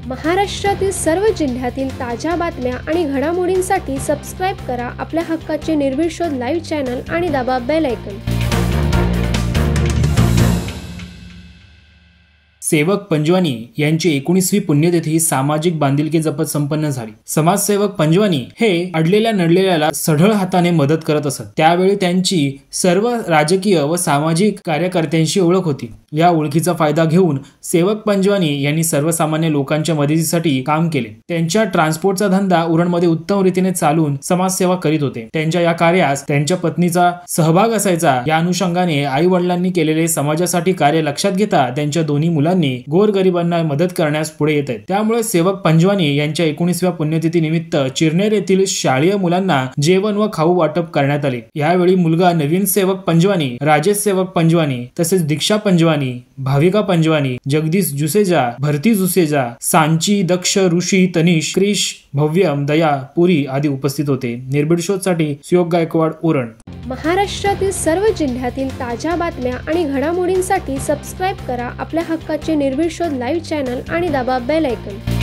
महाराष्ट्रातील सर्व जिल्ह्यातील ताज्या बातम्या आणि घडामोडींसाठी सबस्क्राईब करा आपल्या हक्काचे निर्भीड शोध लाईव्ह चॅनल आणि दाबा बेल आयकॉन। सेवक पंजवानी यांची 19वी पुण्यतिथी सामाजिक बांधिलकी जपत संपन्न झाली। समाजसेवक पंजवानी हे अडलेल्या नडलेल्याला सढळ हाताने मदत करत असत। त्यावेळी त्यांची सर्व राजकीय व सामाजिक कार्यकर्त्यांशी ओळख होती। या ओळखीचा फायदा घेऊन सेवक पंजवानी यांनी सर्वसामान्य लोकांच्या मदतीसाठी काम केले। त्यांच्या ट्रान्सपोर्टचा धंदा उरणमध्ये उत्तम रीतीने चालून समाजसेवा करीत होते। त्यांच्या या कार्यास त्यांच्या पत्नीचा सहभाग असायचा। या अनुषंगाने आई वडिलांनी केलेले समाजासाठी कार्य लक्षात घेता त्यांच्या दोन्ही मुलांनी गोरगरिबांना मदत करण्यास पुढे येत आहेत। त्यामुळे सेवक पंजवानी यांच्या 19व्या पुण्यतिथी निमित्त चिरनेर येथील शाळेय मुलांना जेवण व खाऊ वाटप करण्यात आले। यावेळी मुलगा नवीन सेवक पंजवानी, राजेश सेवक पंजवानी, तसेच दीक्षा पंजवानी, भाविका पंजवानी, जगदीश जुसेजा, भरती जुसेजा, सांची, दक्ष, ऋषी, तनिष, क्रिश, भव्यम, दया, पुरी आदी उपस्थित होते। निर्भीड शोध साठी सुयोग गायकवाड, उरण। महाराष्ट्रातील सर्व जिल्ह्यातील ताज्या बातम्या आणि घडामोडींसाठी सबस्क्राईब करा आपल्या हक्काचे निर्भीड शोध लाईव्ह चॅनल आणि दाबा बेल आयकॉन।